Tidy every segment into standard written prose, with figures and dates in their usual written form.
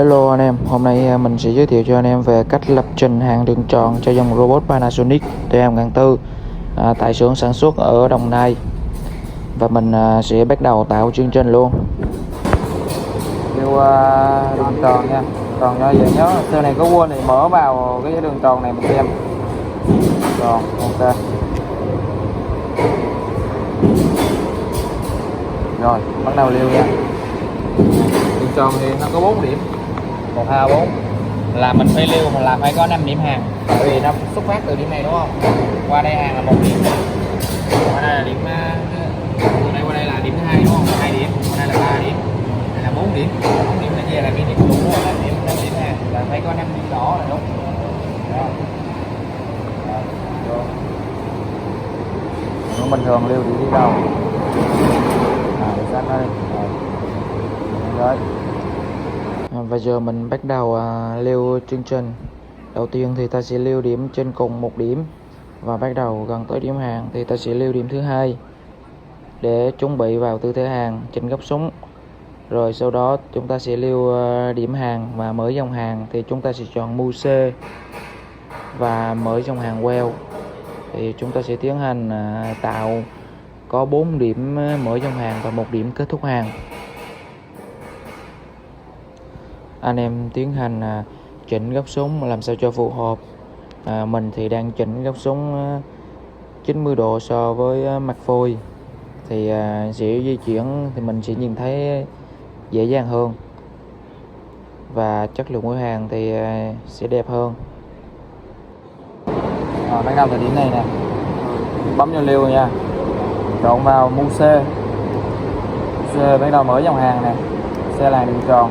Hello anh em, hôm nay mình sẽ giới thiệu cho anh em về cách lập trình hàng đường tròn cho dòng robot Panasonic TM1004 tại xưởng sản xuất ở Đồng Nai. Và mình sẽ bắt đầu tạo chương trình luôn. Theo đường tròn nha, còn cho dễ nhớ sau này có quên thì mở vào cái đường tròn này mình xem. Rồi, ok. Rồi, bắt đầu liêu nha. Đường tròn thì nó có 4 điểm, 1, 2, 4 là mình phải liêu là phải có 5 điểm hàng, tại vì nó xuất phát từ điểm này đúng không? Qua đây hàng là 1 điểm, qua đây là điểm từ đây qua đây là điểm 2 đúng không? 2 điểm, qua đây là 3 điểm, đây là 4 điểm. 4 điểm là chia là cái điểm đúng rồi, là điểm 5 điểm hàng là phải có 5 điểm đỏ là đúng. Đó. Rồi. Bình thường liêu đi đâu? Sát nó đi. Rồi. Và giờ mình bắt đầu liêu chương trình. Đầu tiên thì ta sẽ liêu điểm trên cùng 1 điểm, và bắt đầu gần tới điểm hàng thì ta sẽ liêu điểm thứ hai để chuẩn bị vào tư thế hàng chỉnh góc súng. Rồi sau đó chúng ta sẽ liêu điểm hàng và mở dòng hàng thì chúng ta sẽ chọn Muse và mở dòng hàng Well. Thì chúng ta sẽ tiến hành tạo có 4 điểm mở dòng hàng và 1 điểm kết thúc hàng. Anh em tiến hành chỉnh góc súng làm sao cho phù hợp. Mình thì đang chỉnh góc súng 90 độ so với mặt phôi, thì sẽ di chuyển thì mình sẽ nhìn thấy dễ dàng hơn và chất lượng của hàng thì sẽ đẹp hơn. Bắt đầu thời điểm này nè, bấm vô liêu nha, chọn vào Muse, bắt đầu mở dòng hàng nè, xe làn đường tròn,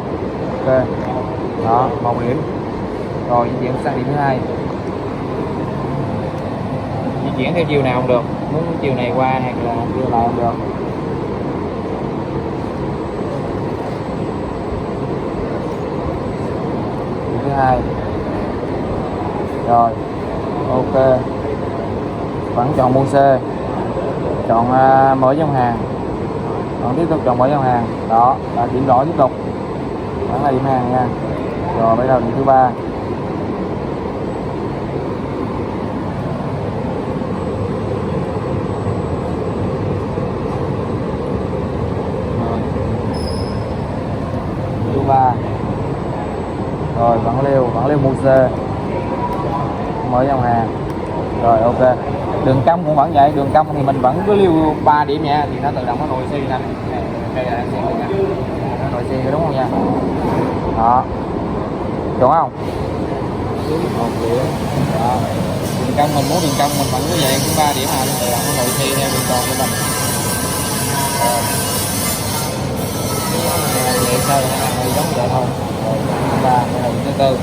ok, đó 1 điểm. Rồi di chuyển sang điểm thứ hai, di chuyển theo chiều nào cũng được, muốn chiều này qua hoặc là chiều này cũng được. Điểm thứ hai, rồi ok, vẫn chọn Muse, chọn mở dòng hàng, còn tiếp tục chọn mở dòng hàng, đó là điểm đỏ tiếp tục, vẫn là điểm hàng nha. Rồi bắt đầu điểm thứ ba, rồi vẫn liêu Muse, mở dòng hàng. Rồi ok, đường cong cũng vẫn vậy, đường cong thì mình vẫn cứ liêu 3 điểm nha, thì nó tự động nó nội xi ra đây là nó nội xi đúng không nha. Đó, đúng không? Đó. Đường cong mình muốn đường cong mình vẫn cứ vậy, cứ 3 điểm nào tự động nó nội xi theo đường tròn của mình. Vậy sao là giống vậy thôi. Rồi thứ ba, thứ tư.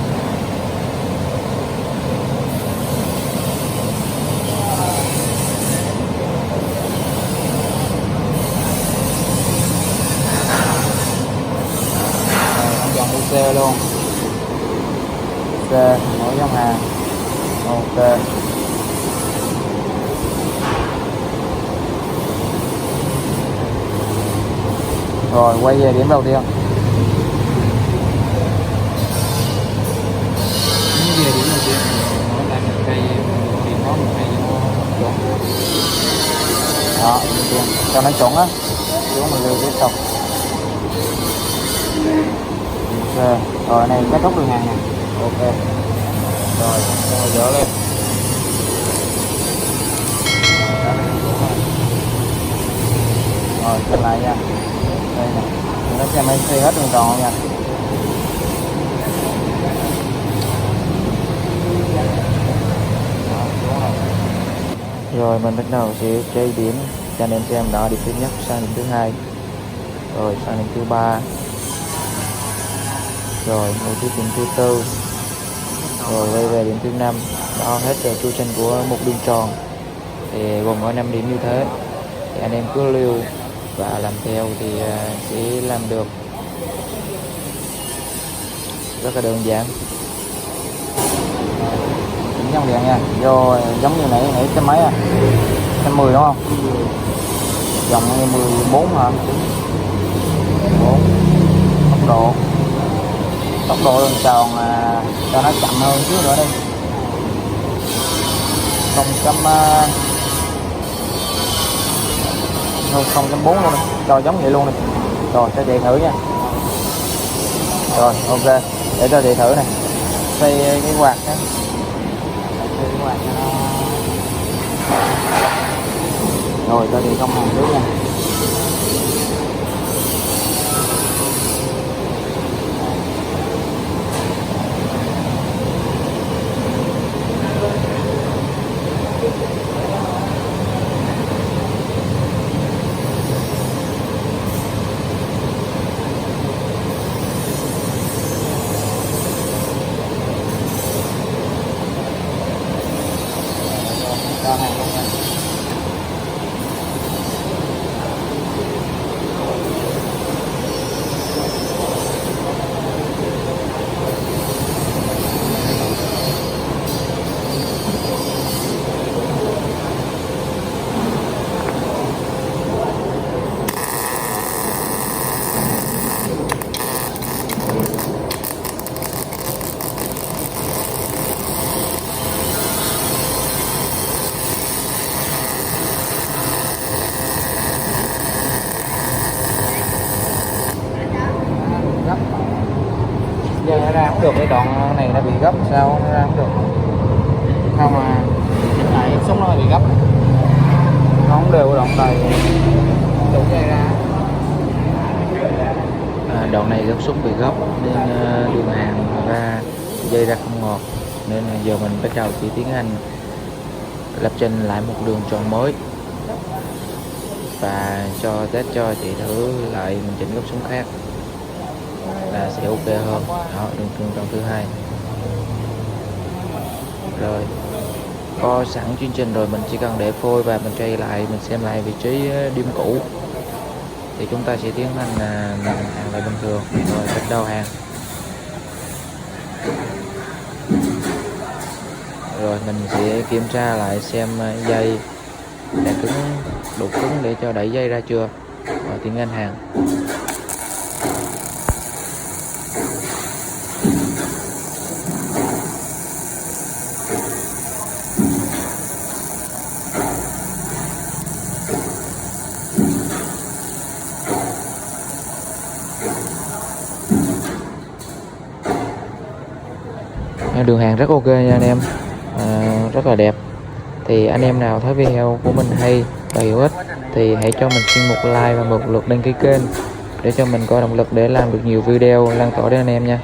Xe luôn, xe mở dòng hàng, ok. Rồi quay về điểm đầu tiên, đó cho nó chuẩn á, xuống mình lưu tiếp tục. Ok, rồi này kết thúc đường hàng nè, ok. Rồi dỡ lên, rồi xem lại nha, đây nè, nó xem máy xe hết đường tròn nha. Rồi mình bắt đầu sẽ chơi điểm cho anh em xem. Đó, điểm thứ nhất sang điểm thứ hai, rồi sang điểm thứ ba, rồi một tiếp điểm thứ tư, rồi quay về điểm thứ 5. Đó, hết rồi chu trình của một đường tròn thì gồm có 5 điểm như thế. Thì anh em cứ liêu và làm theo thì sẽ làm được, rất là đơn giản. Chỉnh dòng điện nha, vô giống như nãy cái máy 110 đúng không? Dòng 14 hả? 4 tốc độ tốc độ đường tròn cho nó chậm hơn chút nữa đi. 0.4 luôn đi, cho giống vậy luôn đi. Rồi cho chị thử nha. Rồi ok, để cho chị thử này. Xoay cái quạt đó. Xoay cái quạt cho nó. Rồi cho chị công hàng trước nha. Cho hàng luôn nha. Gấp. Giờ nó ra không được, cái đoạn này nó bị gấp sao nó ra không được. Không mà lại súng nó bị gấp. Nó không đều đoạn này đủ dây ra. Đoạn này gấp súng bị gấp nên đường hàng ra dây ra không ngọt, nên giờ mình bắt đầu chỉ tiến hành lập trình lại một đường tròn mới và cho test cho chị thử lại mình chỉnh gấp súng khác là sẽ ok hơn. Đó, đường tròn thứ hai. Rồi có sẵn chương trình rồi, mình chỉ cần để phôi và mình quay lại, mình xem lại vị trí điểm cũ thì chúng ta sẽ tiến hành làm hàng lại bình thường. Rồi bắt đầu hàng. Rồi mình sẽ kiểm tra lại xem dây đã cứng đủ cứng để cho đẩy dây ra chưa, rồi tiến hành hàng. Đường hàng rất ok nha anh em, rất là đẹp. Thì anh em nào thấy video của mình hay và hữu ích thì hãy cho mình xin một like và một lượt đăng ký kênh để cho mình có động lực để làm được nhiều video lan tỏa đến anh em nha.